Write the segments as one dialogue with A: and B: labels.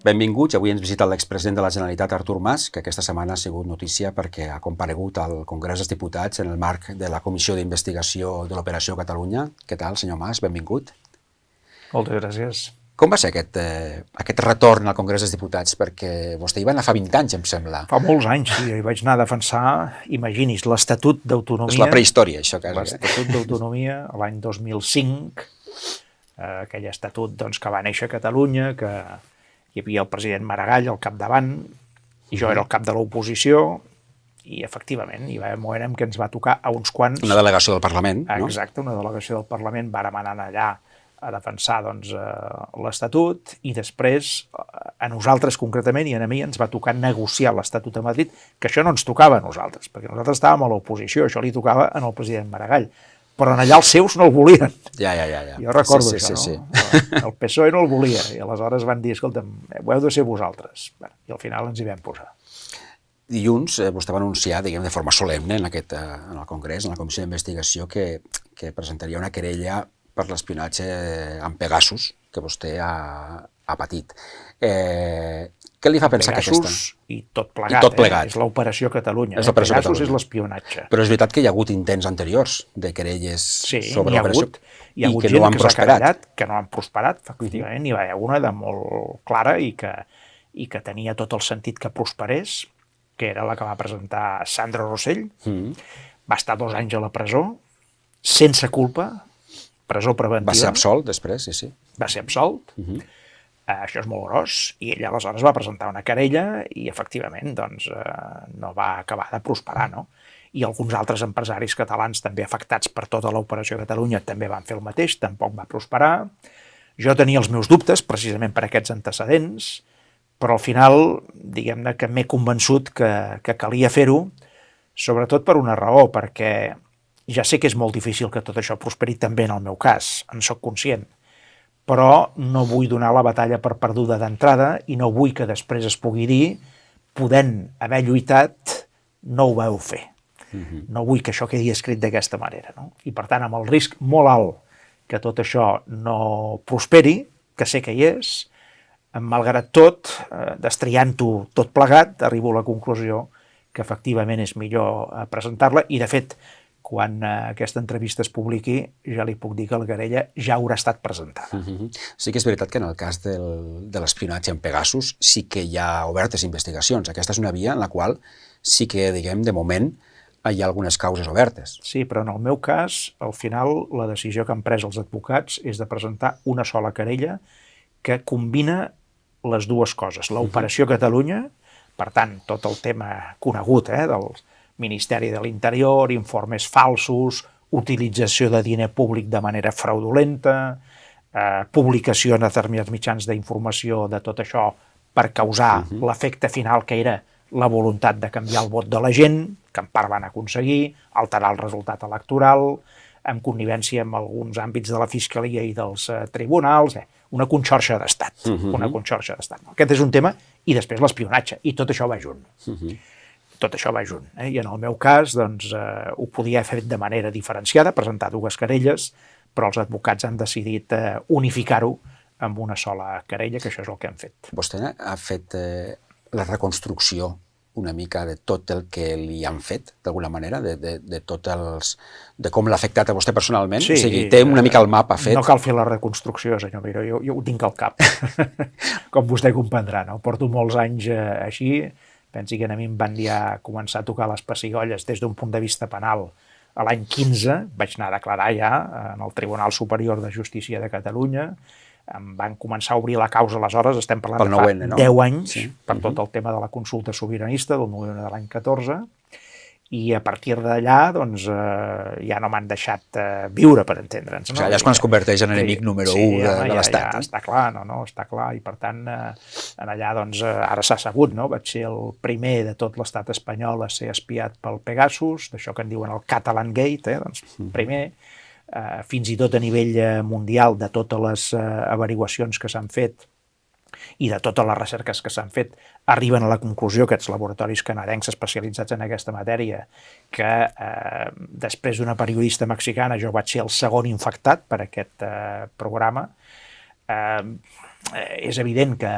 A: Benvinguts. Avui ens visita l'expresident de la Generalitat, Artur Mas, que aquesta setmana ha sigut notícia perquè ha comparegut al Congrés dels Diputats en el marc de la Comissió d'Investigació de l'Operació Catalunya. Què tal, senyor Mas? Benvingut.
B: Moltes gràcies.
A: Com va ser aquest retorn al Congrés dels Diputats? Perquè vostè hi va anar fa 20 anys, em sembla.
B: Fa molts anys, sí, hi vaig anar a defensar, imagini's, l'Estatut d'Autonomia.
A: És la prehistòria, això, quasi.
B: L'Estatut d'Autonomia, l'any 2005, aquell estatut que va néixer a Catalunya, que hi havia el president Maragall al capdavant, i jo era el cap de l'oposició, i efectivament hi va haver un moment en què ens va tocar a uns quants...
A: Una delegació del Parlament, no?
B: Exacte, una delegació del Parlament, vàrem anar allà a defensar l'Estatut, i després a nosaltres concretament i a mi ens va tocar negociar l'Estatut a Madrid, que això no ens tocava a nosaltres, perquè nosaltres estàvem a l'oposició, això li tocava al president Maragall, però allà els seus no el volien.
A: Ja.
B: Jo recordo això,
A: sí.
B: No? El PSOE no el volia, i aleshores van dir, escolta'm, ho heu de ser vosaltres. I al final ens hi vam posar.
A: Dilluns vostè va anunciar, diguem, de forma solemne en el Congrés, en la Comissió d'Investigació, que presentaria una querella per l'espionatge amb Pegasus que vostè ha patit. Què li fa pensar que aquesta...
B: Pegasus i tot plegat. És l'Operació Catalunya. Pegasus és l'espionatge.
A: Però és veritat que hi ha hagut intents anteriors de querelles sobre l'operació
B: i que no han prosperat. Que no han prosperat, efectivament. Hi va haver una de molt clara i que tenia tot el sentit que prosperés, que era la que va presentar Sandro Rosell. Va estar 2 anys a la presó, sense culpa, presó preventiva.
A: Va ser absolt després, sí.
B: Va ser absolt. Això és molt gros, i ell aleshores va presentar una querella i efectivament no va acabar de prosperar, no? I alguns altres empresaris catalans també afectats per tota l'Operació Catalunya també van fer el mateix, tampoc va prosperar. Jo tenia els meus dubtes precisament per aquests antecedents, però al final, diguem-ne que m'he convençut que calia fer-ho, sobretot per una raó, perquè ja sé que és molt difícil que tot això prosperi també en el meu cas, en soc conscient, però no vull donar la batalla per perduda d'entrada i no vull que després es pugui dir, podent haver lluitat, no ho vau fer. No vull que això quedi escrit d'aquesta manera, no? I per tant, amb el risc molt alt que tot això no prosperi, que sé que hi és, malgrat tot, destriant-ho tot plegat, arribo a la conclusió que efectivament és millor presentar-la, i de fet, quan aquesta entrevista es publiqui, ja li puc dir que la querella ja haurà estat presentada.
A: Sí que és veritat que en el cas de l'espionatge en Pegasus sí que hi ha obertes investigacions. Aquesta és una via en la qual sí que, diguem, de moment hi ha algunes causes obertes.
B: Sí, però en el meu cas, al final, la decisió que han pres els advocats és de presentar una sola querella que combina les dues coses. L'Operació Catalunya, per tant, tot el tema conegut del Ministeri de l'Interior, informes falsos, utilització de diner públic de manera fraudulenta, publicació en determinats mitjans d'informació de tot això per causar l'efecte final que era la voluntat de canviar el vot de la gent, que en part van aconseguir, alterar el resultat electoral, en connivència amb alguns àmbits de la Fiscalia i dels tribunals, una conxorxa d'estat. Una conxorxa d'estat. Aquest és un tema, i després l'espionatge, i tot això va junt. Tot això va junt. I en el meu cas, ho podia fer de manera diferenciada, presentar 2 querelles, però els advocats han decidit unificar-ho amb una sola querella, que això és el que han fet.
A: Vostè ha fet la reconstrucció una mica de tot el que li han fet, d'alguna manera, de com l'ha afectat a vostè personalment?
B: Sí,
A: o sigui, té una mica el mapa fet?
B: No cal fer la reconstrucció, senyor Miró, jo ho tinc al cap, com vostè comprendrà, no? Porto molts anys així. Pensi que a mi em van començar a tocar les pessigolles des d'un punt de vista penal a l'any 15, vaig anar a declarar ja en el Tribunal Superior de Justícia de Catalunya, em van començar a obrir la causa aleshores, estem parlant de fa 10 anys, per tot el tema de la consulta sobiranista del 9-1 de l'any 14, i a partir d'allà ja no m'han deixat viure, per entendre'ns.
A: O sigui, allà és quan es converteix en enemic número 1 de l'Estat.
B: Ja està clar, està clar, i per tant allà ara s'ha sabut, vaig ser el primer de tot l'estat espanyol a ser espiat pel Pegasus, d'això que en diuen el Catalan Gate, primer, fins i tot a nivell mundial de totes les averiguacions que s'han fet i de totes les recerques que s'han fet, arriben a la conclusió, aquests laboratoris canadencs especialitzats en aquesta matèria, que després d'una periodista mexicana jo vaig ser el segon infectat per aquest programa, És evident que,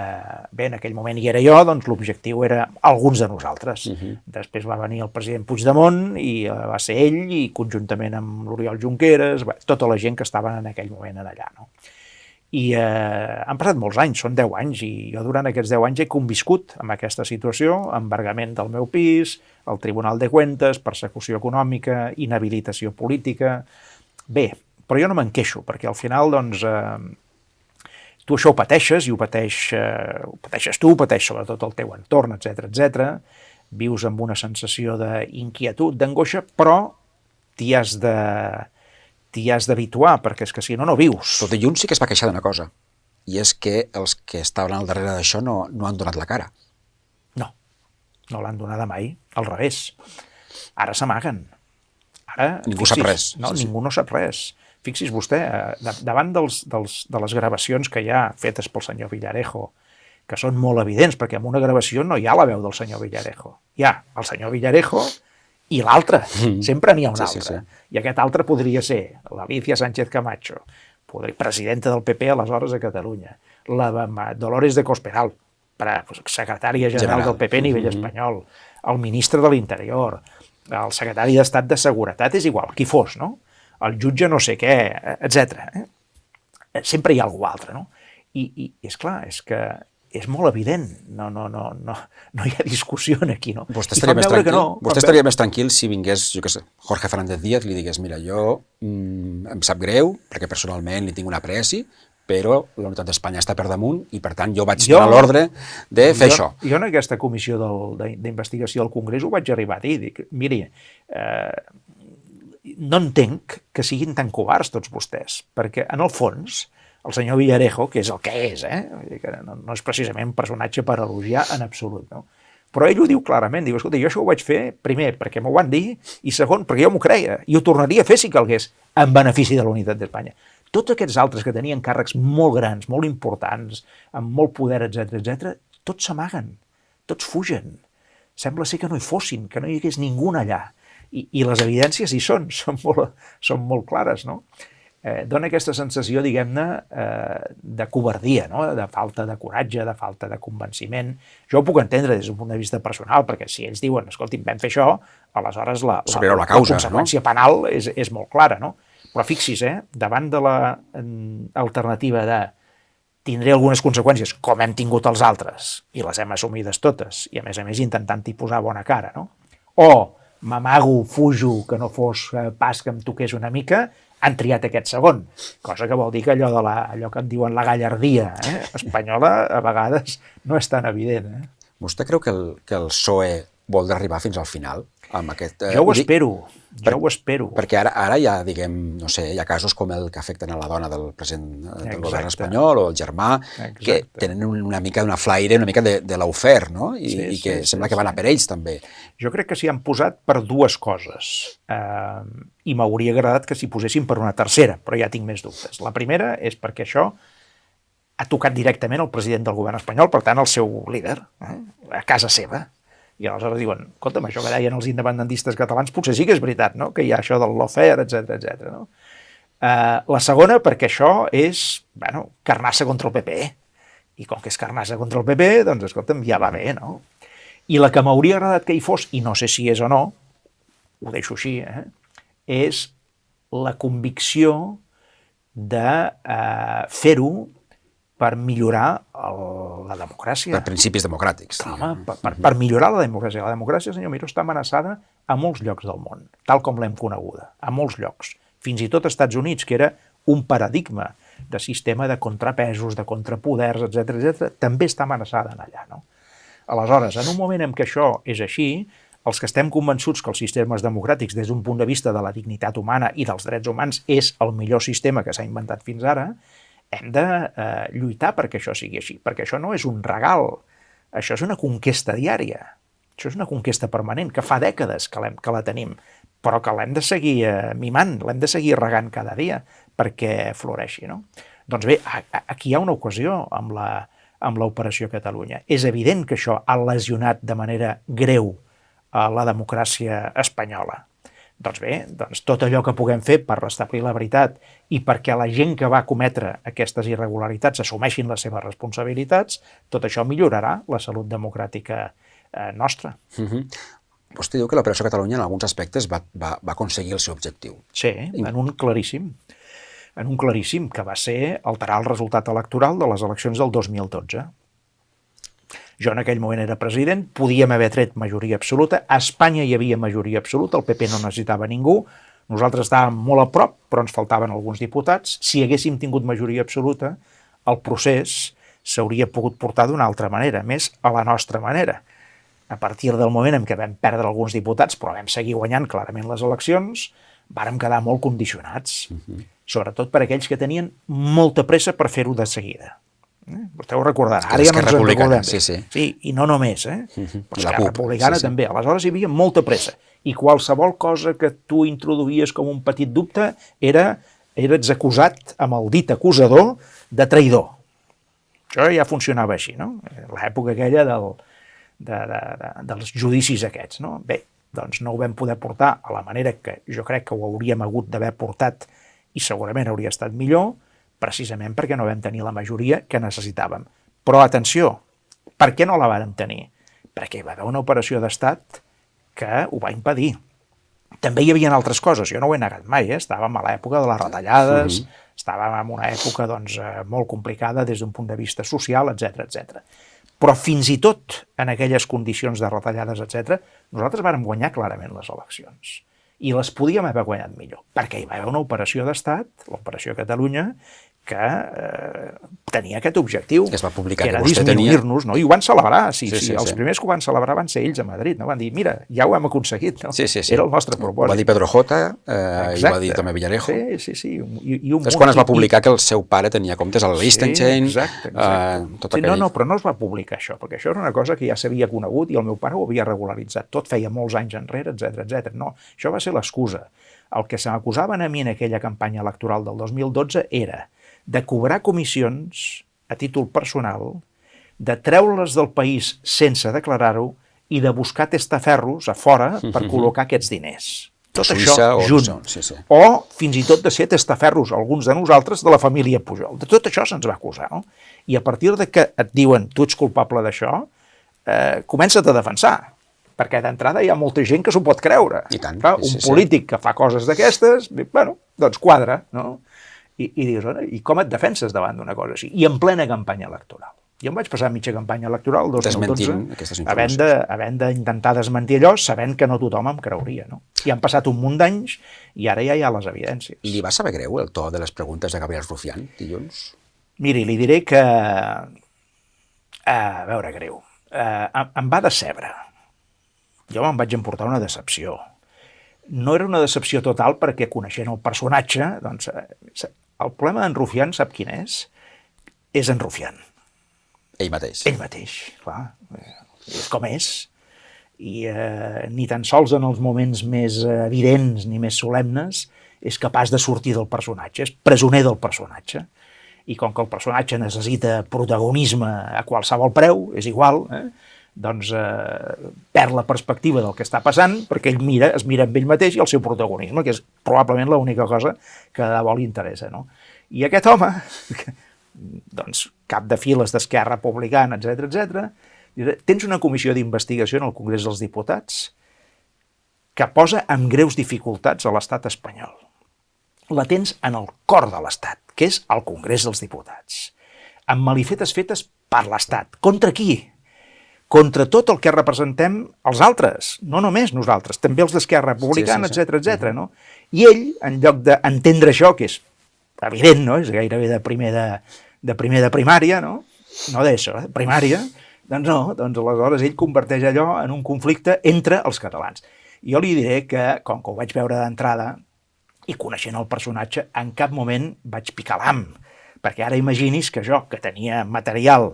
B: bé, en aquell moment hi era jo, doncs l'objectiu era alguns de nosaltres. Després va venir el president Puigdemont i va ser ell, i conjuntament amb l'Oriol Junqueras, tota la gent que estaven en aquell moment allà, no? I han passat molts anys, són 10 anys, i jo durant aquests 10 anys he conviscut amb aquesta situació, embargament del meu pis, el Tribunal de Cuentas, persecució econòmica, inhabilitació política... Bé, però jo no me'n queixo, perquè al final, doncs, tu això ho pateixes, i ho pateixes tu, ho pateix sobretot el teu entorn, etc. Vius amb una sensació d'inquietud, d'angoixa, però t'hi has d'habituar, perquè és que si no, no vius.
A: Tot i Junts sí que es va queixar d'una cosa, i és que els que estaven al darrere d'això no han donat la cara.
B: No l'han donada mai, al revés. Ara s'amaguen. Ara,
A: ningú sap res.
B: No, ningú no sap res. Fixi's vostè, davant de les gravacions que hi ha fetes pel senyor Villarejo, que són molt evidents, perquè en una gravació no hi ha la veu del senyor Villarejo. Hi ha el senyor Villarejo i l'altre. Sempre n'hi ha un altre. I aquest altre podria ser l'Alicia Sánchez Camacho, presidenta del PP aleshores a Catalunya, la Dolores de Cospedal, secretària general del PP a nivell espanyol, el ministre de l'Interior, el secretari d'Estat de Seguretat, és igual, qui fos, no? El jutge no sé què, etc. Sempre hi ha algú altre, no? I és clar, és que és molt evident, no hi ha discussió aquí, no?
A: Vostè estaria més tranquil si vingués, jo què sé, Jorge Fernández Díaz, li digués, mira, jo em sap greu, perquè personalment li tinc una apreci, però la unitat d'Espanya està per damunt i, per tant, jo vaig donar l'ordre de fer això.
B: Jo en aquesta comissió d'investigació del Congrés ho vaig arribar a dir. Dic, miri, no entenc que siguin tan covards tots vostès, perquè, en el fons, el senyor Villarejo, que és el que és, que no és precisament un personatge per elogiar en absolut, no? Però ell ho diu clarament, diu, escolta, jo això ho vaig fer, primer, perquè m'ho van dir, i segon, perquè jo m'ho creia, i ho tornaria a fer si calgués, en benefici de la unitat d'Espanya. Tots aquests altres que tenien càrrecs molt grans, molt importants, amb molt poder, etc., tots s'amaguen, tots fugen. Sembla ser que no hi fossin, que no hi hagués ningú allà. I les evidències hi són molt clares, no? Dona aquesta sensació, diguem-ne, de covardia, no? De falta de coratge, de falta de convenciment. Jo ho puc entendre des d'un punt de vista personal, perquè si ells diuen, escolti'm, vam fer això, aleshores la conseqüència penal és molt clara, no? Però fixis, davant de l'alternativa de tindré algunes conseqüències, com hem tingut els altres, i les hem assumides totes, i a més intentant-hi posar bona cara, no? O m'amago, fujo, que no fos pas que em toqués una mica, han triat aquest segon, cosa que vol dir que allò que en diuen la gallardia espanyola a vegades no és tan evident.
A: Vostè creu que el PSOE vol arribar fins al final?
B: Jo ho espero.
A: Perquè ara hi ha, diguem, no sé, hi ha casos com el que afecten a la dona del president del govern espanyol o el germà, que tenen una mica d'una flaire, una mica de l'aufer, no? I que sembla que van a per ells, també.
B: Jo crec que s'hi han posat per dues coses, i m'hauria agradat que s'hi posessin per una tercera, però ja tinc més dubtes. La primera és perquè això ha tocat directament el president del govern espanyol, per tant, el seu líder, a casa seva. I aleshores diuen, escolta'm, això que deien els independentistes catalans potser sí que és veritat, no? Que hi ha això del lawfare, etc. No? La segona, perquè això és, carnassa contra el PP. I com que és carnassa contra el PP, doncs, escolta'm, ja va bé, no? I la que m'hauria agradat que hi fos, i no sé si és o no, ho deixo així, és la convicció de fer-ho per millorar la democràcia.
A: Per principis democràtics.
B: Per millorar la democràcia. La democràcia, senyor Miró, està amenaçada a molts llocs del món, tal com l'hem coneguda, a molts llocs. Fins i tot als Estats Units, que era un paradigma de sistema de contrapesos, de contrapoders, etc., també està amenaçada allà, no? Aleshores, en un moment en què això és així, els que estem convençuts que els sistemes democràtics, des d'un punt de vista de la dignitat humana i dels drets humans, és el millor sistema que s'ha inventat fins ara, hem de lluitar perquè això sigui així, perquè això no és un regal, això és una conquesta diària, això és una conquesta permanent, que fa dècades que la tenim, però que l'hem de seguir mimant, l'hem de seguir regant cada dia perquè floreixi, no? Doncs bé, aquí hi ha una ocasió amb l'Operació Catalunya. És evident que això ha lesionat de manera greu la democràcia espanyola. Doncs bé, tot allò que puguem fer per restablir la veritat i perquè la gent que va cometre aquestes irregularitats assumeixin les seves responsabilitats, tot això millorarà la salut democràtica nostra.
A: Vostè diu que l'Operació Catalunya en alguns aspectes va aconseguir el seu objectiu.
B: Sí, en un claríssim, que va ser alterar el resultat electoral de les eleccions del 2012. Jo en aquell moment era president, podíem haver tret majoria absoluta, a Espanya hi havia majoria absoluta, el PP no necessitava ningú, nosaltres estàvem molt a prop, però ens faltaven alguns diputats. Si haguéssim tingut majoria absoluta, el procés s'hauria pogut portar d'una altra manera, més a la nostra manera. A partir del moment en què vam perdre alguns diputats, però vam seguir guanyant clarament les eleccions, vàrem quedar molt condicionats, sobretot per aquells que tenien molta pressa per fer-ho de seguida. Vostè ho recordarà, ara ja no ens en recordem. Sí, i no només, però Esquerra Republicana també. Aleshores hi havia molta pressa, i qualsevol cosa que tu introduïes com un petit dubte eres acusat amb el dit acusador de traïdor. Això ja funcionava així, no? L'època aquella dels judicis aquests, no? Bé, doncs no ho vam poder portar a la manera que jo crec que ho hauríem hagut d'haver portat i segurament hauria estat millor, precisament perquè no vam tenir la majoria que necessitàvem. Però atenció, per què no la vàrem tenir? Perquè hi va haver una operació d'estat que ho va impedir. També hi havia altres coses, jo no ho he negat mai, estàvem a l'època de les retallades, estàvem en una època molt complicada des d'un punt de vista social, etc. Però fins i tot en aquelles condicions de retallades, etc., nosaltres vàrem guanyar clarament les eleccions. I les podíem haver guanyat millor, perquè hi va haver una operació d'estat, l'Operació Catalunya, que tenia aquest objectiu,
A: que es va publicar,
B: que era disminuir-nos, no? I ho van celebrar, els primers que ho van celebrar van ser ells a Madrid, no? Van dir, mira, ja ho hem aconseguit, no? Era el nostre propòsit.
A: Ho va dir Pedro J, i ho va dir també Villarejo.
B: Sí.
A: És quan es va publicar que el seu pare tenia comptes a la Liechtenstein, tot aquell...
B: No, però no es va publicar això, perquè això era una cosa que ja s'havia conegut i el meu pare ho havia regularitzat, tot feia molts anys enrere, etc. No, això va ser l'excusa. El que se m'acusaven a mi en aquella campanya electoral del 2012 era de cobrar comissions a títol personal, de treure-les del país sense declarar-ho i de buscar testaferros a fora per col·locar aquests diners. Tot això junt. O fins i tot de ser testaferros, alguns de nosaltres, de la família Pujol. De tot això se'ns va acusar, no? I a partir de que et diuen tu ets culpable d'això, comença't a defensar, perquè d'entrada hi ha molta gent que s'ho pot creure. Un polític que fa coses d'aquestes, bueno, doncs quadra, no? I dius, i com et defenses davant d'una cosa així? I en plena campanya electoral. Jo em vaig passar mitja campanya electoral, el 2012, havent d'intentar desmentir allò, sabent que no tothom em creuria, no? I han passat un munt d'anys i ara ja hi ha les evidències.
A: Li va saber greu el to de les preguntes de Gabriel Rufián dilluns?
B: Miri, li diré que... A veure, greu. Em va decebre. Jo me'n vaig emportar una decepció. No era una decepció total perquè, coneixent el personatge, doncs, el problema d'en Rufián, sap quin és? És en Rufián.
A: Ell mateix.
B: Ell mateix, clar. És com és. I ni tan sols en els moments més evidents ni més solemnes és capaç de sortir del personatge, és presoner del personatge. I com que el personatge necessita protagonisme a qualsevol preu, és igual, doncs perd la perspectiva del que està passant perquè ell es mira amb ell mateix i el seu protagonisme, que és probablement l'única cosa que de debò li interessa, no? I aquest home, doncs cap de files d'Esquerra Republicana, etc., tens una comissió d'investigació en el Congrés dels Diputats que posa en greus dificultats a l'estat espanyol. La tens en el cor de l'estat, que és el Congrés dels Diputats, amb malifetes fetes per l'estat. Contra qui? Contra tot el que representem els altres, no només nosaltres, també els d'Esquerra Republicana, etc., no? I ell, en lloc d'entendre això, que és evident, no? És gairebé de primer de primària, no? No d'ESO, primària, doncs no, doncs aleshores ell converteix allò en un conflicte entre els catalans. Jo li diré que, com que ho vaig veure d'entrada, i coneixent el personatge, en cap moment vaig picar l'ham, perquè ara imagini's que jo, que tenia material,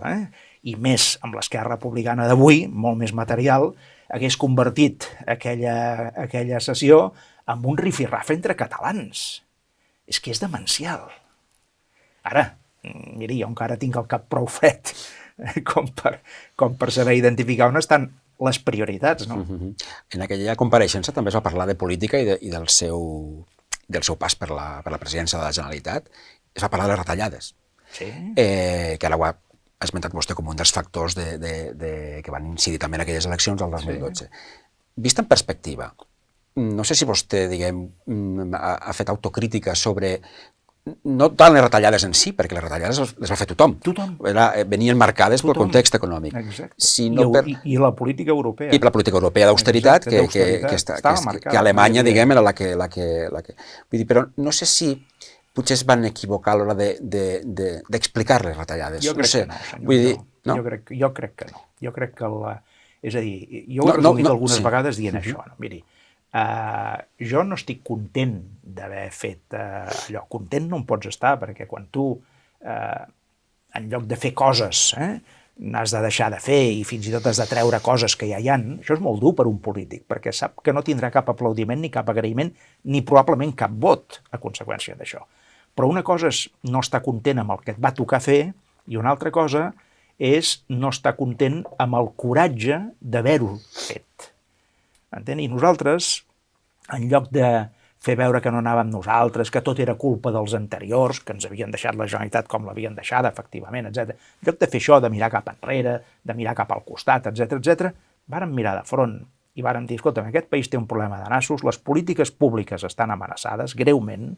B: i més amb l'Esquerra Republicana d'avui, molt més material, hagués convertit aquella sessió en un rifirrafe entre catalans. És que és demencial. Ara, miri, jo encara tinc el cap prou fred com per saber identificar on estan les prioritats, no?
A: En aquella compareixença també es va parlar de política i del seu pas per la presidència de la Generalitat. Es va parlar de les retallades, que ara ho ha esmentat vostè com un dels factors que van incidir també en aquelles eleccions del 2012. Vist en perspectiva, no sé si vostè, diguem, ha fet autocrítica sobre no tant les retallades en si, perquè les retallades les va fer tothom. Venien marcades pel context econòmic.
B: I la política europea.
A: I la política europea d'austeritat, que Alemanya, diguem, era la que... Vull dir, però no sé si potser es van equivocar a l'hora d'explicar les retallades.
B: Jo crec que no, senyor. Jo crec que no. Jo crec que és a dir, jo ho he resumit algunes vegades dient això. Miri, jo no estic content d'haver fet allò. Content no en pots estar, perquè quan tu, en lloc de fer coses, n'has de deixar de fer i fins i tot has de treure coses que ja hi ha, això és molt dur per un polític, perquè sap que no tindrà cap aplaudiment ni cap agraïment, ni probablement cap vot a conseqüència d'això. Però una cosa és no estar content amb el que et va tocar fer i una altra cosa és no estar content amb el coratge d'haver-ho fet. Entén? I nosaltres, en lloc de fer veure que no anàvem nosaltres, que tot era culpa dels anteriors, que ens havien deixat la Generalitat com l'havien deixada, efectivament, etc. En lloc de fer això, de mirar cap enrere, de mirar cap al costat, etc., vàrem mirar de front i vàrem dir, escolta, aquest país té un problema de nassos, les polítiques públiques estan amenaçades, greument,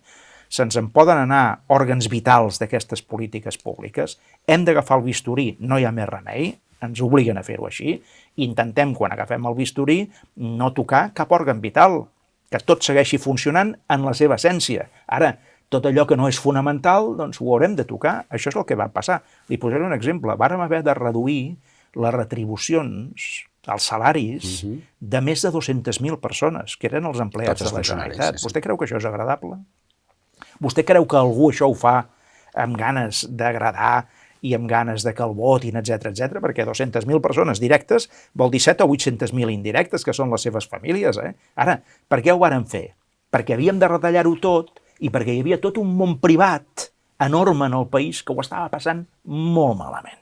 B: se'ns en poden anar òrgans vitals d'aquestes polítiques públiques, hem d'agafar el bisturí, no hi ha més remei, ens obliguen a fer-ho així, i intentem, quan agafem el bisturí, no tocar cap òrgan vital, que tot segueixi funcionant en la seva essència. Ara, tot allò que no és fonamental, doncs ho haurem de tocar. Això és el que va passar. Li posaré un exemple. Vàrem haver de reduir les retribucions, els salaris, de més de 200.000 persones, que eren els empleats de la Generalitat. Vostè creu que això és agradable? Vostè creu que algú això ho fa amb ganes d'agradar i amb ganes de que el votin, etc, perquè 200.000 persones directes vol dir 7 o 800.000 indirectes, que són les seves famílies. Ara, per què ho vàrem fer? Perquè havíem de retallar-ho tot i perquè hi havia tot un món privat enorme en el país que ho estava passant molt malament.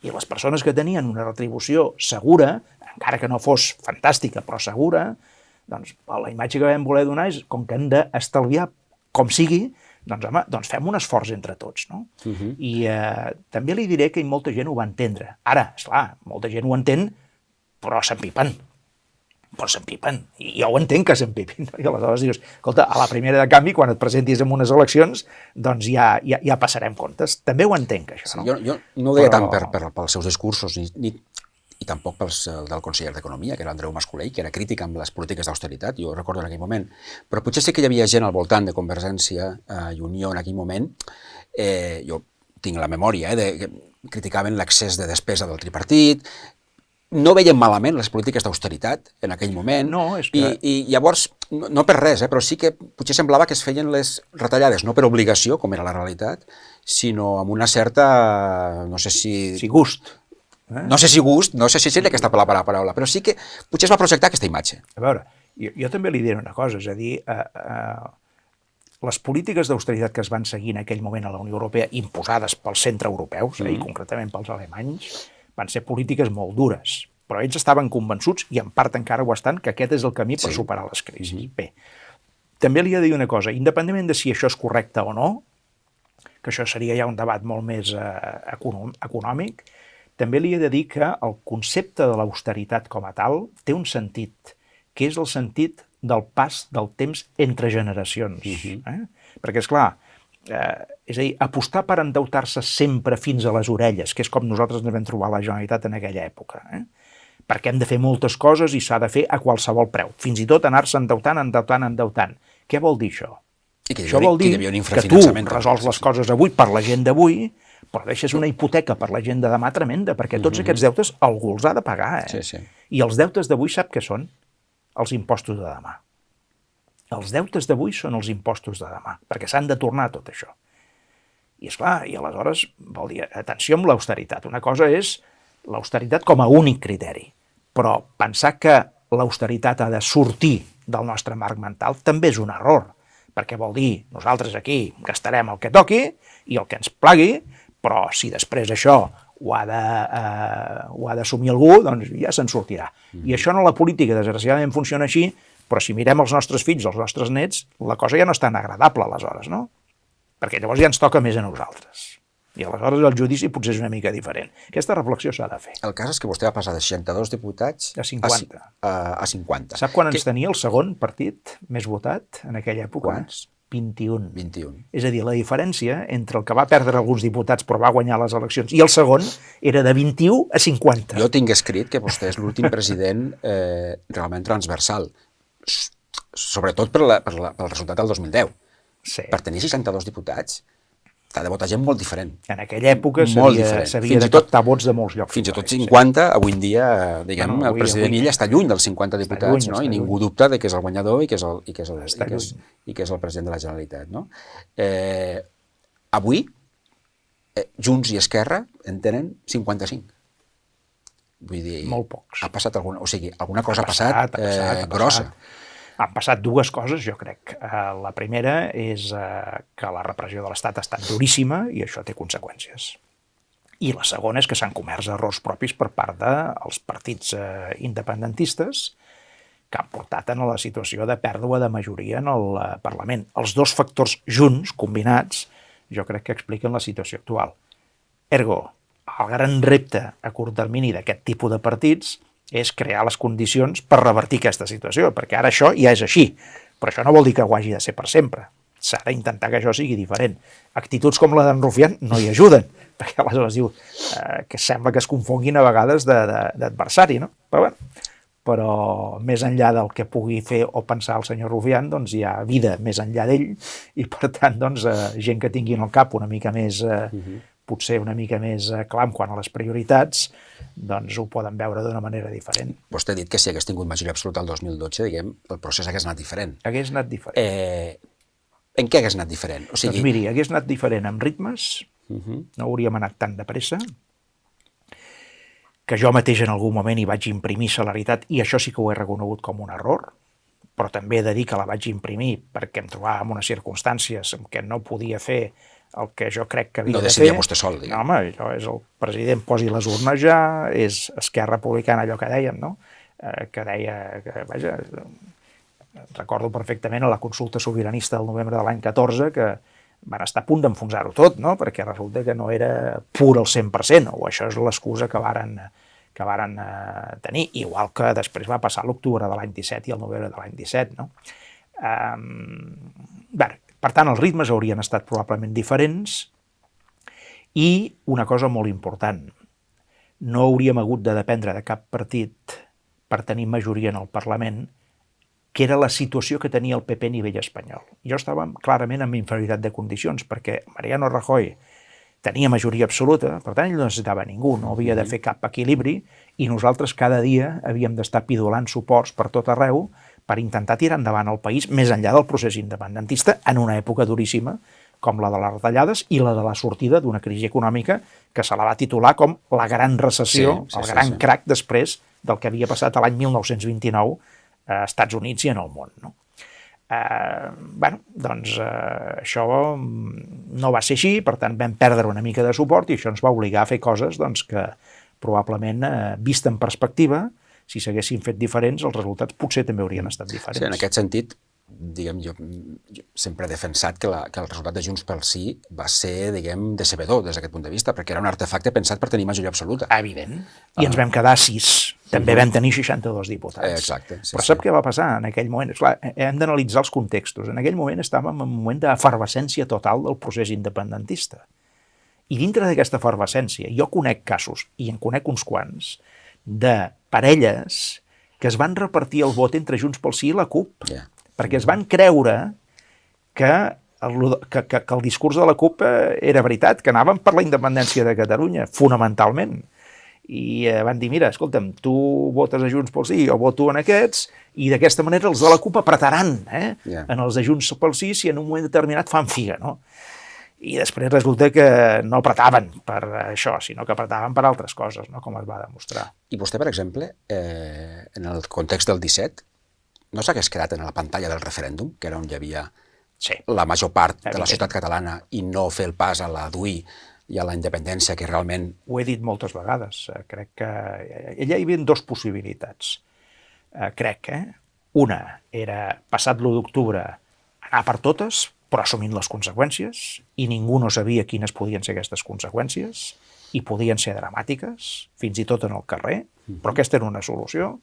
B: I les persones que tenien una retribució segura, encara que no fos fantàstica, però segura, doncs la imatge que vam voler donar és com que hem d'estalviar com sigui, doncs home, doncs fem un esforç entre tots, no? I també li diré que molta gent ho va entendre. Ara, esclar, molta gent ho entén, però s'empipen. I jo ho entenc que s'empipin. I aleshores dius, escolta, a la primera de canvi, quan et presentis en unes eleccions, doncs ja passarem comptes. També ho entenc, això, no?
A: Jo no ho deia tant pels seus discursos, i tampoc del conseller d'Economia, que era Andreu Mas-Colell, que era crític amb les polítiques d'austeritat, jo ho recordo en aquell moment, però potser sí que hi havia gent al voltant de Convergència i Unió en aquell moment, jo tinc la memòria, que criticaven l'excés de despesa del tripartit, no veien malament les polítiques d'austeritat en aquell moment, i llavors, no per res, però sí que potser semblava que es feien les retallades, no per obligació, com era la realitat, sinó amb una certa, no sé si...
B: Sí, gust.
A: No sé si gust, no sé si seria aquesta paraula, però sí que potser es va projectar aquesta imatge.
B: A veure, jo també li diré una cosa, és a dir, les polítiques d'austeritat que es van seguir en aquell moment a la Unió Europea, imposades pels centreeuropeus, i concretament pels alemanys, van ser polítiques molt dures, però ells estaven convençuts, i en part encara ho estan, que aquest és el camí per superar les crisis. Bé, també li he de dir una cosa, independentment de si això és correcte o no, que això seria ja un debat molt més econòmic, també li he de dir que el concepte de l'austeritat com a tal té un sentit, que és el sentit del pas del temps entre generacions. Perquè, esclar, és a dir, apostar per endeutar-se sempre fins a les orelles, que és com nosaltres ens vam trobar la Generalitat en aquella època, perquè hem de fer moltes coses i s'ha de fer a qualsevol preu, fins i tot anar-se endeutant. Què vol dir això? Això vol dir que tu resols les coses avui per la gent d'avui, però deixes una hipoteca per la gent de demà tremenda, perquè tots aquests deutes algú els ha de pagar. I els deutes d'avui sap què són? Els impostos de demà. Els deutes d'avui són els impostos de demà, perquè s'han de tornar tot això. I esclar, i aleshores vol dir, atenció amb l'austeritat. Una cosa és l'austeritat com a únic criteri, però pensar que l'austeritat ha de sortir del nostre marc mental també és un error, perquè vol dir, nosaltres aquí gastarem el que toqui i el que ens plagui, però si després això ho ha d'assumir algú, doncs ja se'n sortirà. I això no la política, desgraciadament, funciona així, però si mirem els nostres fills, els nostres nets, la cosa ja no és tan agradable, aleshores, no? Perquè llavors ja ens toca més a nosaltres. I aleshores el judici potser és una mica diferent. Aquesta reflexió s'ha de fer.
A: El cas és que vostè va passar de 62 diputats
B: a 50.
A: A 50.
B: Sap quan ens tenia el segon partit més votat en aquella època?
A: Quants?
B: 21.
A: 21.
B: És a dir, la diferència entre el que va perdre alguns diputats però va guanyar les eleccions i el segon era de 21 a 50.
A: Jo tinc escrit que vostè és l'últim president realment transversal, sobretot pel resultat del 2010.
B: Sí.
A: Per tenir 62 diputats, t'ha de votar gent molt diferent.
B: En aquella època s'havia de captar vots de molts llocs.
A: Fins i tot 50, avui en dia, diguem, el president Illa està lluny dels 50 diputats, no? I ningú dubta de que és el guanyador i que és el president de la Generalitat, no? Avui, Junts i Esquerra en tenen 55. Vull dir...
B: Molt pocs.
A: Ha passat alguna... O sigui, alguna cosa ha passat grossa.
B: Han passat dues coses, jo crec. La primera és que la repressió de l'Estat ha estat duríssima i això té conseqüències. I la segona és que s'han comès errors propis per part dels partits independentistes que han portat a la situació de pèrdua de majoria en el Parlament. Els dos factors junts, combinats, jo crec que expliquen la situació actual. Ergo, el gran repte a curt termini d'aquest tipus de partits és crear les condicions per revertir aquesta situació, perquè ara això ja és així, però això no vol dir que ho hagi de ser per sempre. S'ha d'intentar que això sigui diferent. Actituds com la d'en Rufián no hi ajuden, perquè aleshores diu que sembla que es confonguin a vegades d'adversari, no? Però més enllà del que pugui fer o pensar el senyor Rufián, doncs hi ha vida més enllà d'ell i, per tant, doncs, gent que tingui en el cap una mica més... potser una mica més clar quant a les prioritats, doncs ho poden veure d'una manera diferent.
A: Vostè ha dit que si hagués tingut majoria absoluta el 2012, diguem, el procés hagués anat diferent.
B: Hagués anat diferent.
A: En què hagués anat diferent? O sigui...
B: Doncs miri, hagués anat diferent en ritmes, no hauríem anat tan de pressa, que jo mateix en algun moment hi vaig imprimir celeritat, i això sí que ho he reconegut com un error, però també he de dir que la vaig imprimir perquè em trobava en unes circumstàncies en què no podia fer el que jo crec que havia de fer.
A: No decidia vostè sol, diguem.
B: No, home, allò és el president posi les urnes ja, és Esquerra Republicana, allò que dèiem, no? Que deia, vaja, recordo perfectament a la consulta sobiranista del novembre de l'any 14, que van estar a punt d'enfonsar-ho tot, no? Perquè resulta que no era pur al 100%, o això és l'excusa que varen tenir, igual que després va passar l'octubre de l'any 17 i el novembre de l'any 17, no? Bé, per tant, els ritmes haurien estat probablement diferents i una cosa molt important, no hauríem hagut de dependre de cap partit per tenir majoria en el Parlament, que era la situació que tenia el PP a nivell espanyol. Jo estava clarament en inferioritat de condicions, perquè Mariano Rajoy tenia majoria absoluta, per tant ell no necessitava ningú, no havia de fer cap equilibri, i nosaltres cada dia havíem d'estar pidolant suports per tot arreu per intentar tirar endavant el país més enllà del procés independentista en una època duríssima com la de les retallades i la de la sortida d'una crisi econòmica que se la va titular com la gran recessió, el gran crac després del que havia passat l'any 1929 a Estats Units i en el món, no? Doncs això no va ser així, per tant vam perdre una mica de suport i això ens va obligar a fer coses doncs, que probablement, vist en perspectiva, si s'haguessin fet diferents, els resultats potser també haurien estat diferents.
A: Sí, en aquest sentit, diguem, jo sempre he defensat que el resultat de Junts pel Sí va ser, diguem, decebedor des d'aquest punt de vista, perquè era un artefacte pensat per tenir majoria absoluta.
B: Evident. I ens vam quedar 6. També vam tenir 62 diputats.
A: Exacte. Sí,
B: però sap què va passar en aquell moment? Esclar, hem d'analitzar els contextos. En aquell moment estàvem en un moment d'efervescència total del procés independentista. I dintre d'aquesta efervescència jo conec casos, i en conec uns quants, de parelles que es van repartir el vot entre Junts pel Sí i la CUP, perquè es van creure que el discurs de la CUP era veritat, que anàvem per la independència de Catalunya, fonamentalment. I van dir, mira, escolta'm, tu votes a Junts pel Sí, jo voto en aquests, i d'aquesta manera els de la CUP apretaran en els de Junts pel Sí si en un moment determinat fan figa, no? I després resulta que no apretaven per això, sinó que apretaven per altres coses, no? Com es va demostrar.
A: I vostè, per exemple, en el context del 17, no s'hagués quedat en la pantalla del referèndum, que era on hi havia la major part de la societat catalana, i no fer el pas a la DUI i a la independència que realment...
B: Ho he dit moltes vegades. Crec que allà hi havia dues possibilitats. Crec, Una era, passat l'1 d'octubre, anar per totes, però assumint les conseqüències, i ningú no sabia quines podien ser aquestes conseqüències, i podien ser dramàtiques, fins i tot en el carrer, però aquesta era una solució,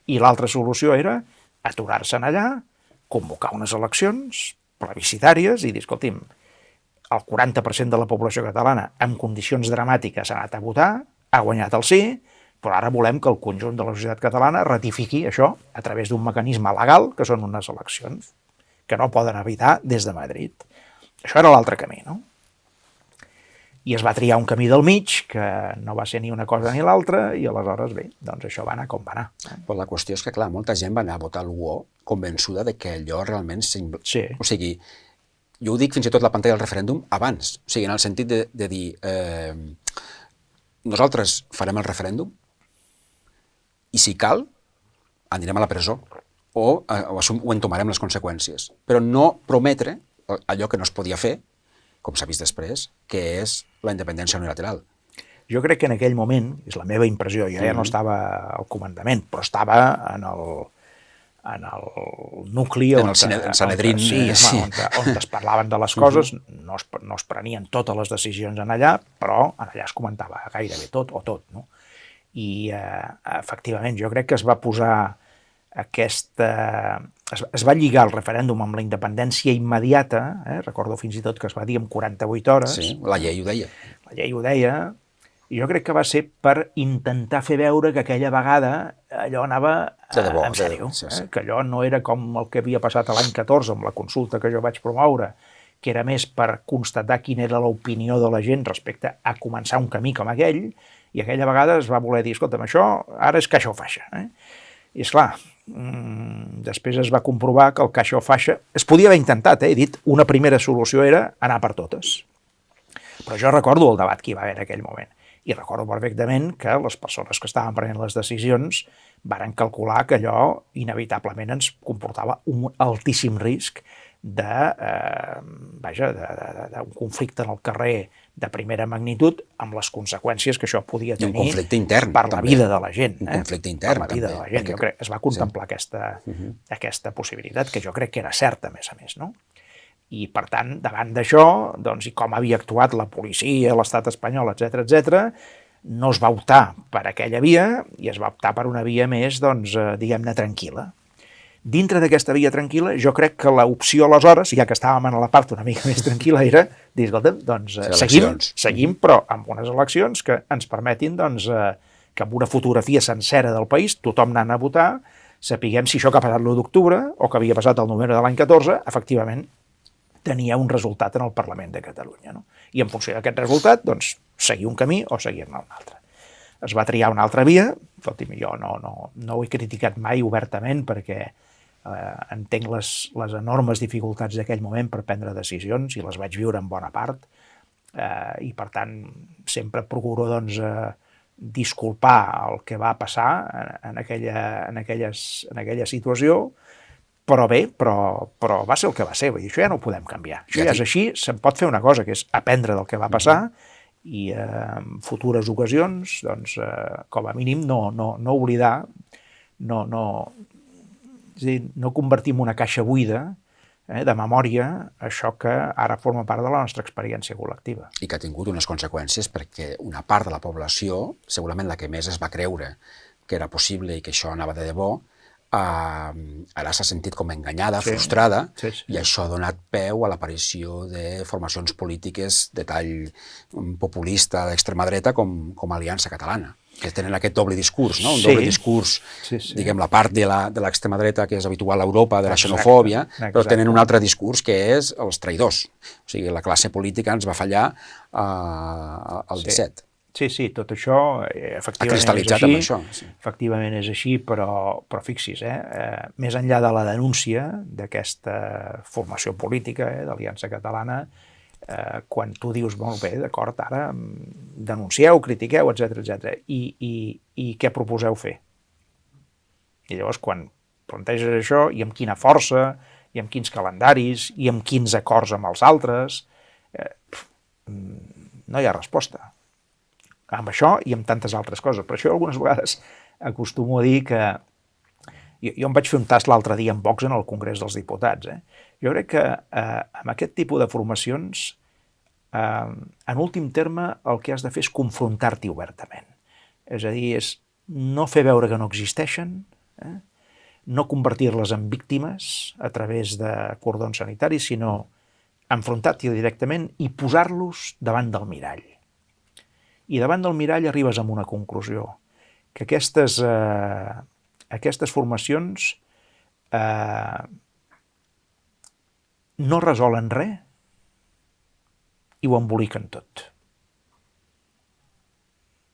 B: i l'altra solució era aturar-se'n allà, convocar unes eleccions plebiscitàries i dir, escolti'm, el 40% de la població catalana en condicions dramàtiques ha anat a votar, ha guanyat el sí, però ara volem que el conjunt de la societat catalana ratifiqui això a través d'un mecanisme legal, que són unes eleccions, que no poden evitar des de Madrid. Això era l'altre camí, no? I es va triar un camí del mig, que no va ser ni una cosa ni l'altra, i aleshores, bé, doncs això va anar com va anar.
A: Però la qüestió és que, clar, molta gent va anar a votar l'UO convençuda de que allò realment...
B: Sí.
A: O sigui, jo ho dic fins i tot la pantalla del referèndum abans, o sigui, en el sentit de dir nosaltres farem el referèndum i si cal anirem a la presó o entomarem les conseqüències, però no prometre allò que no es podia fer, com s'ha vist després, que és la independència unilateral.
B: Jo crec que en aquell moment, és la meva impressió, jo ja no estava al comandament, però estava en el nucli
A: en el Sanedrín,
B: on es parlaven de les coses, no es prenien totes les decisions en allà, però allà es comentava gairebé tot o tot, no? I efectivament jo crec que es va posar es va lligar el referèndum amb la independència immediata, recordo fins i tot que es va dir en 48 hores.
A: Sí, la llei ho deia.
B: La llei ho deia, i jo crec que va ser per intentar fer veure que aquella vegada allò anava en sèrio, que allò no era com el que havia passat l'any 14 amb la consulta que jo vaig promoure, que era més per constatar quina era l'opinió de la gent respecte a començar un camí com aquell, i aquella vegada es va voler dir, escolta'm, això ara és caixa o faixa. I esclar, després es va comprovar que el caixa o faixa es podia haver intentat, he dit, una primera solució era anar per totes. Però jo recordo el debat que hi va haver en aquell moment. I recordo perfectament que les persones que estaven prenent les decisions varen calcular que allò inevitablement ens comportava un altíssim risc d'un conflicte en el carrer de primera magnitud amb les conseqüències que això podia tenir
A: un conflicte intern,
B: per la vida de la gent.
A: Un conflicte intern,
B: per la vida de la gent. Jo crec, es va contemplar aquesta possibilitat, que jo crec que era certa, a més, no? I, per tant, davant d'això, doncs, i com havia actuat la policia, l'estat espanyol, etc., no es va optar per aquella via i es va optar per una via més, doncs, diguem-ne, tranquil·la. Dintre d'aquesta via tranquil·la, jo crec que l'opció aleshores, ja que estàvem en la part una mica més tranquil·la, era dir, escolta'm, doncs seguim, però amb unes eleccions que ens permetin, doncs, que amb una fotografia sencera del país, tothom anant a votar, sapiguem si això que ha passat l'1 d'octubre o que havia passat el novembre de l'any 14, efectivament, tenia un resultat en el Parlament de Catalunya, no? I en funció d'aquest resultat, doncs, seguir un camí o seguir-ne un altre. Es va triar una altra via, escolti'm, jo no ho he criticat mai obertament perquè entenc les enormes dificultats d'aquell moment per prendre decisions i les vaig viure en bona part i per tant sempre procuro doncs disculpar el que va passar en aquella situació, però bé, però va ser el que va ser, vull dir, això ja no ho podem canviar. Això ja és així, se'n pot fer una cosa, que és aprendre del que va passar i en futures ocasions, doncs, com a mínim, no oblidar, no convertir en una caixa buida de memòria això que ara forma part de la nostra experiència col·lectiva.
A: I que ha tingut unes conseqüències perquè una part de la població, segurament la que més es va creure que era possible i que això anava de debò, ara s'ha sentit com enganyada, frustrada, i això ha donat peu a l'aparició de formacions polítiques de tall populista d'extrema dreta com Aliança Catalana, que tenen aquest doble discurs, no? Un doble discurs, diguem, la part de l'extrema dreta que és habitual a Europa, de la xenofòbia, però tenen un altre discurs que és els traïdors. O sigui, la classe política ens va fallar al 17.
B: Sí, tot això efectivament
A: és així. Amb això, sí.
B: Efectivament és així, però fixi's, més enllà de la denúncia d'aquesta formació política d'Aliança Catalana, quan tu dius, molt bé, d'acord, ara denuncieu, critiqueu, etc. I què proposeu fer? I llavors, quan planteges això, i amb quina força, i amb quins calendaris, i amb quins acords amb els altres, No hi ha resposta. Amb això i amb tantes altres coses. Per això algunes vegades acostumo a dir que... Jo em vaig fer un tast l'altre dia en Vox en el Congrés dels Diputats. Jo crec que amb aquest tipus de formacions, en últim terme, el que has de fer és confrontar-t'hi obertament. És a dir, és no fer veure que no existeixen, no convertir-les en víctimes a través de cordons sanitaris, sinó enfrontar-t'hi directament i posar-los davant del mirall. I davant del mirall arribes a una conclusió, que aquestes formacions no resolen res i ho emboliquen tot.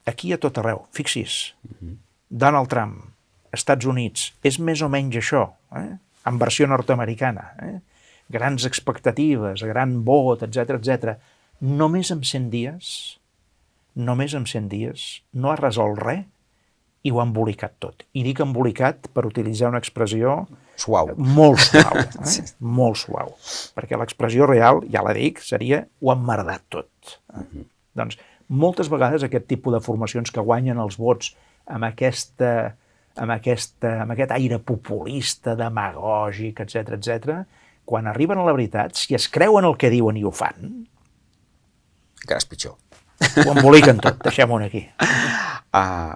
B: Aquí a tot arreu, fixi's, Donald Trump, Estats Units, és més o menys això, en versió nord-americana, grans expectatives, gran vot, etc. Només en 100 dies, no ha resolt res i ho ha embolicat tot. I dic embolicat per utilitzar una expressió
A: suau.
B: Molt suau, molt suau. Perquè l'expressió real, ja la dic, seria ho ha emmerdat tot. Doncs moltes vegades aquest tipus de formacions que guanyen els vots amb aquest aire populista, demagògic, etc., quan arriben a la veritat, si es creuen el que diuen i ho fan...
A: Encara és pitjor.
B: Ho emboliquen tot, deixem-ho aquí.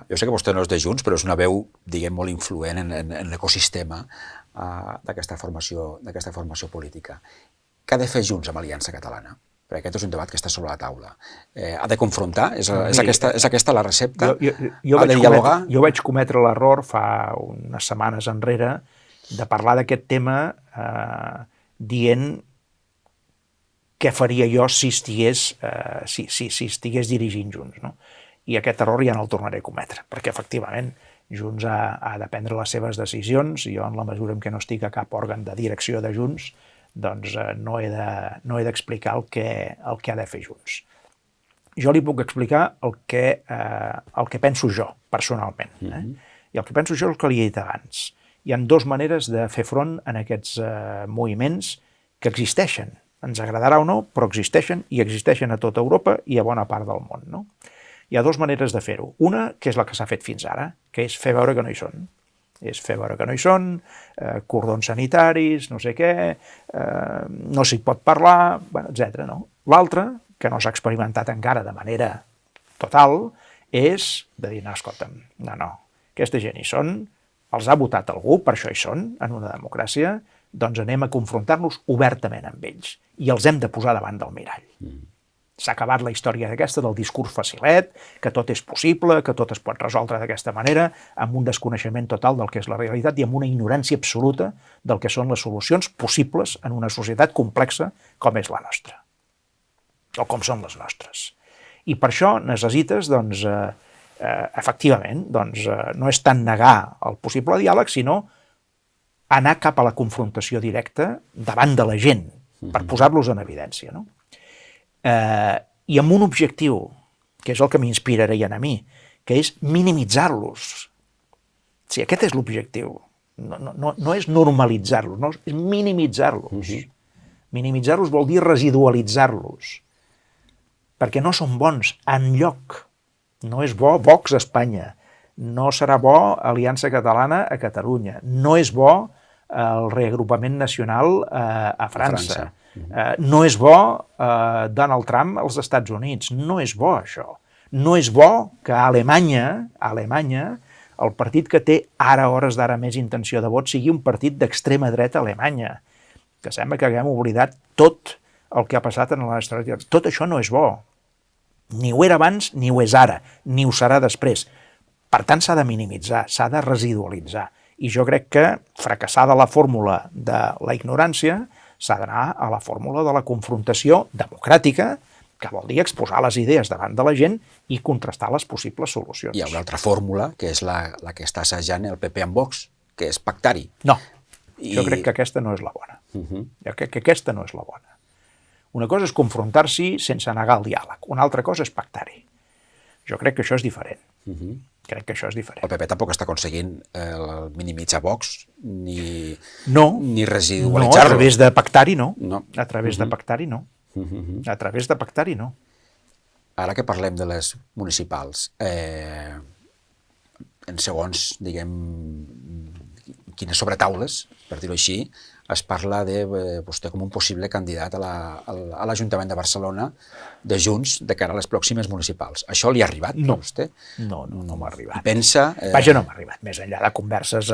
A: Jo sé que vostè no és de Junts, però és una veu, diguem, molt influent en l'ecosistema d'aquesta formació política. Què ha de fer Junts amb Aliança Catalana? Perquè aquest és un debat que està sobre la taula. Ha de confrontar? És aquesta la recepta? Ha de dialogar?
B: Jo vaig cometre l'error fa unes setmanes enrere de parlar d'aquest tema dient què faria jo si estigués dirigint Junts. No? I aquest error ja no el tornaré a cometre, perquè efectivament Junts ha de prendre les seves decisions i jo, en la mesura en què no estic a cap òrgan de direcció de Junts, doncs no he d'explicar el que ha de fer Junts. Jo li puc explicar el que penso jo, personalment. I el que penso jo és el que li he dit abans. Hi ha dues maneres de fer front en aquests moviments que existeixen. Ens agradarà o no, però existeixen, i existeixen a tota Europa i a bona part del món. No? Hi ha dues maneres de fer-ho. Una, que és la que s'ha fet fins ara, que és fer veure que no hi són. És fer veure que no hi són, cordons sanitaris, no sé què, no s'hi pot parlar, etc. No? L'altra, que no s'ha experimentat encara de manera total, és de dir, no, escolta'm, no, aquesta gent hi són, els ha votat algú, per això hi són, en una democràcia, doncs anem a confrontar-nos obertament amb ells i els hem de posar davant del mirall. S'ha acabat la història d'aquesta del discurs facilet, que tot és possible, que tot es pot resoldre d'aquesta manera, amb un desconeixement total del que és la realitat i amb una ignorància absoluta del que són les solucions possibles en una societat complexa com és la nostra, o com són les nostres. I per això necessites, doncs, efectivament, no és tant negar el possible diàleg, sinó anar cap a la confrontació directa davant de la gent, per posar-los en evidència, no? I amb un objectiu, que és el que m'inspirarà a mi, que és minimitzar-los. Sí, aquest és l'objectiu. No és normalitzar-los, no, és minimitzar-los. Minimitzar-los vol dir residualitzar-los, perquè no són bons enlloc. No és bo Vox a Espanya, no serà bo Aliança Catalana a Catalunya, no és bo el reagrupament nacional a França. No és bo Donald Trump als Estats Units, no és bo això. No és bo que a Alemanya, el partit que té ara hores d'ara més intenció de vot sigui un partit d'extrema dreta a Alemanya, que sembla que haguem oblidat tot el que ha passat en la història. Tot això no és bo. Ni ho era abans, ni ho és ara, ni ho serà després. Per tant, s'ha de minimitzar, s'ha de residualitzar. I jo crec que, fracassada la fórmula de la ignorància, s'ha d'anar a la fórmula de la confrontació democràtica, que vol dir exposar les idees davant de la gent i contrastar les possibles solucions.
A: Hi ha una altra fórmula, que és la que està assajant el PP amb Vox, que és pactar-hi.
B: No, jo crec que aquesta no és la bona. Jo crec que aquesta no és la bona. Una cosa és confrontar-s'hi sense negar el diàleg, una altra cosa és pactar-hi. Jo crec que això és diferent. Crec que això és diferent.
A: El PP tampoc està aconseguint minimitzar Vox ni
B: residualitzar-lo. No, a través de pactar-hi no. A través de pactar-hi no. A través de pactar-hi no.
A: ara que parlem de les municipals, en segons, diguem, quines sobretaules, per dir-ho així, es parla de vostè com un possible candidat a l'Ajuntament de Barcelona de Junts de cara a les pròximes municipals. Això li ha arribat a vostè?
B: No m'ha arribat.
A: I pensa...
B: Vaja, no m'ha arribat, més enllà de converses,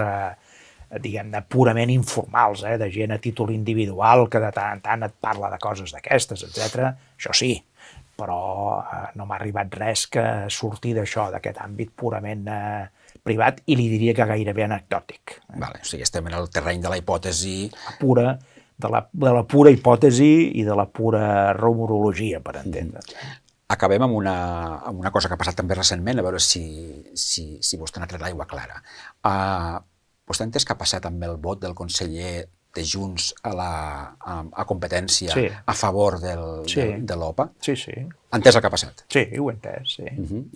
B: diguem-ne, purament informals, de gent a títol individual que de tant en tant et parla de coses d'aquestes, etc. Això sí, però no m'ha arribat res que surti d'això, d'aquest àmbit purament privat, i li diria que gairebé anecdòtic.
A: Vale, o sigui, estem en el terreny de la hipòtesi...
B: De la pura hipòtesi i de la pura rumorologia, per entendre.
A: Acabem amb una cosa que ha passat també recentment, a veure si vostè n'ha tret l'aigua clara. Vostè ha entès què ha passat amb el vot del conseller de Junts a competència a favor de l'OPA?
B: Sí.
A: Ha entès el que ha passat?
B: Sí, ho he entès, sí.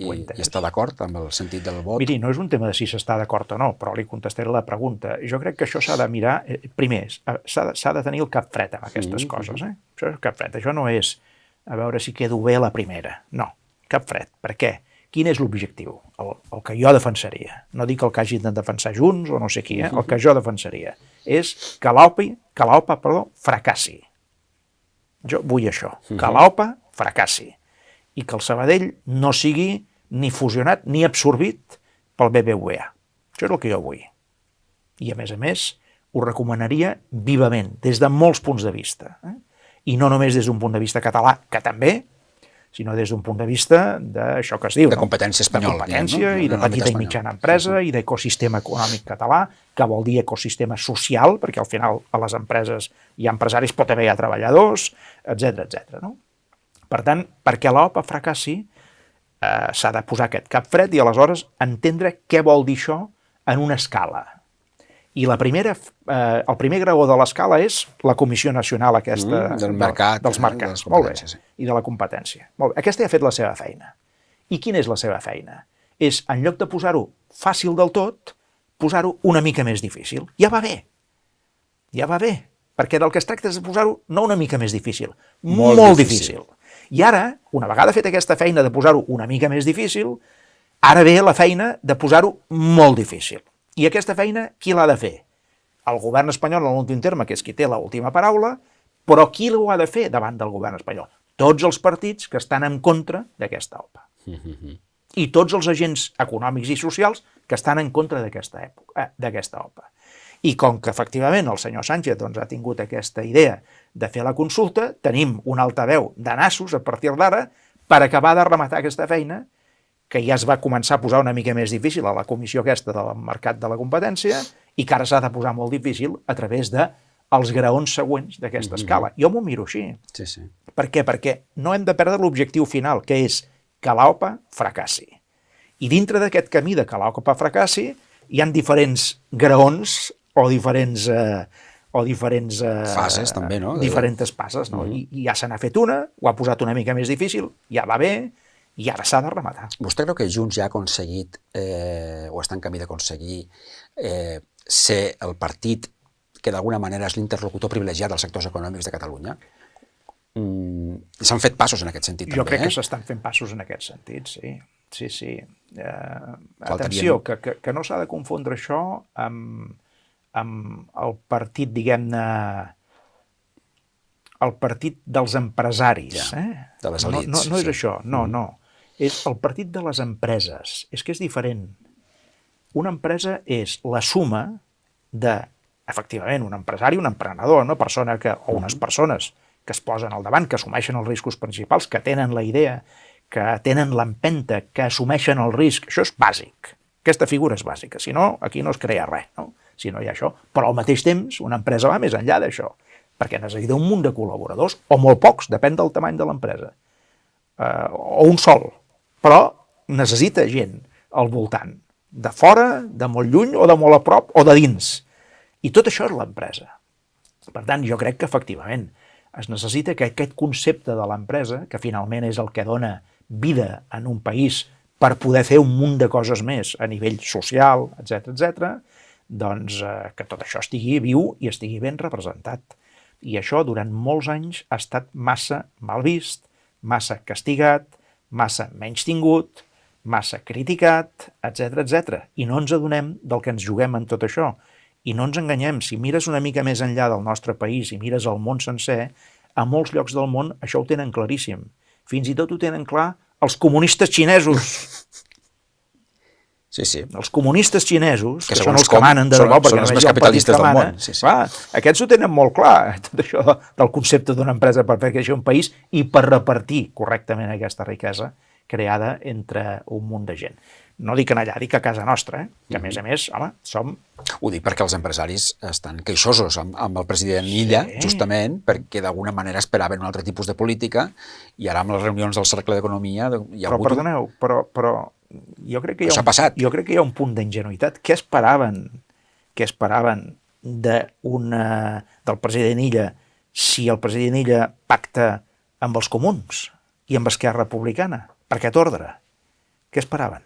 A: I està d'acord amb el sentit del vot?
B: Miri, no és un tema de si s'està d'acord o no, però li contestaré la pregunta. Jo crec que això s'ha de mirar, primer, s'ha de tenir el cap fred amb aquestes coses. Això és cap fred, això no és a veure si quedo bé a la primera. No, cap fred. Per què? Quin és l'objectiu? El que jo defensaria. No dic el que hagin de defensar Junts o no sé qui, el que jo defensaria. És que l'OPA fracassi. Jo vull això, que l'OPA fracassi. I que el Sabadell no sigui ni fusionat ni absorbit pel BBVA. Això és el que jo vull. I a més, ho recomanaria vivament, des de molts punts de vista. I no només des d'un punt de vista català, que també, sinó des d'un punt de vista d'això que es diu.
A: De competència espanyola.
B: De competència i de petita i mitjana empresa i d'ecosistema econòmic català, que vol dir ecosistema social, perquè al final a les empreses hi ha empresaris, pot haver treballadors, etc. No? Per tant, perquè l'OPA fracassi, s'ha de posar aquest cap fred i aleshores entendre què vol dir això en una escala. I el primer graó de l'escala és la Comissió Nacional aquesta
A: dels mercats,
B: molt bé, i de la competència. Molt bé. Aquesta ja ha fet la seva feina. I quina és la seva feina? És, en lloc de posar-ho fàcil del tot, posar-ho una mica més difícil. Ja va bé. Perquè del que es tracta és de posar-ho no una mica més difícil, molt difícil. I ara, una vegada fet aquesta feina de posar-ho una mica més difícil, ara ve la feina de posar-ho molt difícil. I aquesta feina, qui l'ha de fer? El govern espanyol en l'últim terme, que és qui té l'última paraula, però qui ho ha de fer davant del govern espanyol? Tots els partits que estan en contra d'aquesta OPA. I tots els agents econòmics i socials que estan en contra d'aquesta OPA. I com que efectivament el senyor Sánchez ha tingut aquesta idea de fer la consulta, tenim un altaveu de nassos a partir d'ara per acabar de rematar aquesta feina que ja es va començar a posar una mica més difícil a la comissió aquesta del mercat de la competència i que ara s'ha de posar molt difícil a través dels graons següents d'aquesta escala. Jo m'ho miro així.
A: Sí.
B: Per què? Perquè no hem de perdre l'objectiu final, que és que l'OPA fracassi. I dintre d'aquest camí de que l'OPA fracassi hi ha diferents graons o diferents
A: fases, també, no?
B: Diferents passes, no? I ja se n'ha fet una, ho ha posat una mica més difícil, ja va bé, i ara s'ha de rematar.
A: Vostè creu que Junts ja ha aconseguit, o està en camí d'aconseguir, ser el partit que d'alguna manera és l'interlocutor privilegiat dels sectors econòmics de Catalunya? S'han fet passos en aquest sentit,
B: jo crec que s'estan fent passos en aquest sentit, sí. Atenció, que no s'ha de confondre això amb el partit, diguem-ne, el partit dels empresaris.
A: De les elits.
B: No és això, no. És el partit de les empreses. És que és diferent. Una empresa és la suma de, efectivament, un empresari, un emprenedor, una persona o unes persones que es posen al davant, que assumeixen els riscos principals, que tenen la idea, que tenen l'empenta, que assumeixen el risc. Això és bàsic. Aquesta figura és bàsica. Si no, aquí no es crea res, no? Si no hi ha això. Però al mateix temps, una empresa va més enllà d'això, perquè necessita un munt de col·laboradors, o molt pocs, depèn del tamany de l'empresa, o un sol, però necessita gent al voltant, de fora, de molt lluny, o de molt a prop, o de dins. I tot això és l'empresa. Per tant, jo crec que efectivament es necessita que aquest concepte de l'empresa, que finalment és el que dona vida en un país per poder fer un munt de coses més a nivell social, etc., doncs que tot això estigui viu i estigui ben representat. I això durant molts anys ha estat massa mal vist, massa castigat, massa menystingut, massa criticat, etc. I no ens adonem del que ens juguem en tot això. I no ens enganyem, si mires una mica més enllà del nostre país i mires el món sencer, a molts llocs del món això ho tenen claríssim. Fins i tot ho tenen clar els comunistes xinesos.
A: Sí.
B: Els comunistes xinesos, que són els que manen de debò, perquè
A: són els més capitalistes del món. Sí.
B: Clar, aquests ho tenen molt clar, tot això del concepte d'una empresa per fer créixer un país i per repartir correctament aquesta riquesa creada entre un munt de gent. No dic en allà, dic a casa nostra, que a més, home, som...
A: Ho dic perquè els empresaris estan queixosos amb el president Illa, justament, perquè d'alguna manera esperaven un altre tipus de política i ara amb les reunions del Cercle d'Economia hi ha hagut...
B: Perdoneu, però jo crec que
A: jo
B: crec que hi ha un punt d'ingenuïtat. Què esperaven del president Illa si el president Illa pacta amb els comuns i amb Esquerra Republicana? Per aquest ordre? Què esperaven?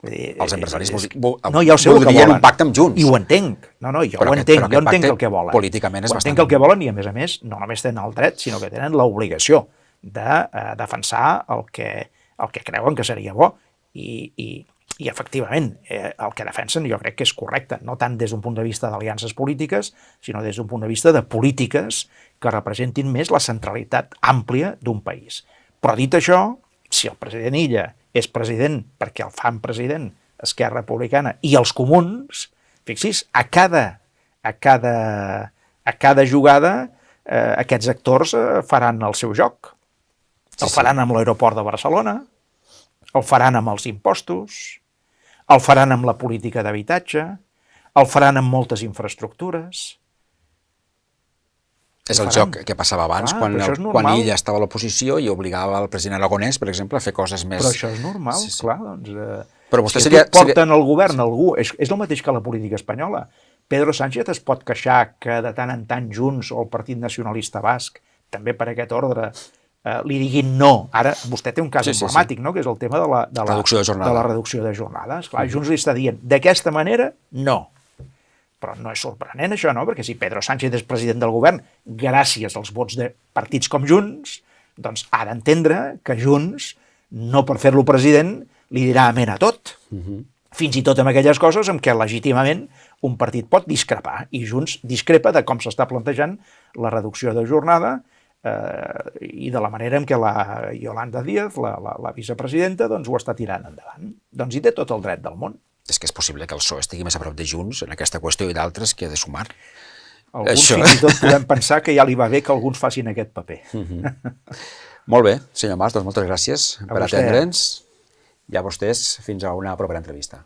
A: Els empresaris
B: voldrien
A: un pacte amb Junts.
B: I ho entenc. Jo ho entenc el que volen.
A: Políticament és bastant...
B: Entenc el que volen i, a més, no només tenen el dret, sinó que tenen l'obligació de defensar el que creuen que seria bo. I efectivament, el que defensen jo crec que és correcte, no tant des d'un punt de vista d'aliances polítiques, sinó des d'un punt de vista de polítiques que representin més la centralitat àmplia d'un país. Però dit això, si el president Illa és president perquè el fan president Esquerra Republicana i els comuns, fixi's, a cada jugada aquests actors faran el seu joc. El faran amb l'aeroport de Barcelona, el faran amb els impostos, el faran amb la política d'habitatge, el faran amb moltes infraestructures.
A: És el joc que passava abans, quan Illa estava a l'oposició i obligava el president Aragonès, per exemple, a fer coses més...
B: Però això és normal, clar, doncs...
A: Però vostè
B: si porten al govern algú, és el mateix que la política espanyola. Pedro Sánchez es pot queixar que de tant en tant Junts o el Partit Nacionalista Basc, també per aquest ordre, li diguin no. Ara, vostè té un cas emblemàtic, no?, que és el tema de la reducció de jornada. Esclar, Junts li està dient, d'aquesta manera, no. Però no és sorprenent això, no? Perquè si Pedro Sánchez és president del govern gràcies als vots de partits com Junts, doncs ha d'entendre que Junts, no per fer-lo president, li dirà amén a tot. Fins i tot amb aquelles coses en què legítimament un partit pot discrepar. I Junts discrepa de com s'està plantejant la reducció de jornada i de la manera en què la Yolanda Díaz, la vicepresidenta, doncs ho està tirant endavant. Doncs hi té tot el dret del món.
A: És que és possible que el PSOE estigui més a prop de Junts en aquesta qüestió i d'altres que de Sumar.
B: Fins i tot podem pensar que ja li va bé que alguns facin aquest paper.
A: Molt bé, senyor Mas, doncs moltes gràcies per atendre'ns i a vostès fins a una propera entrevista.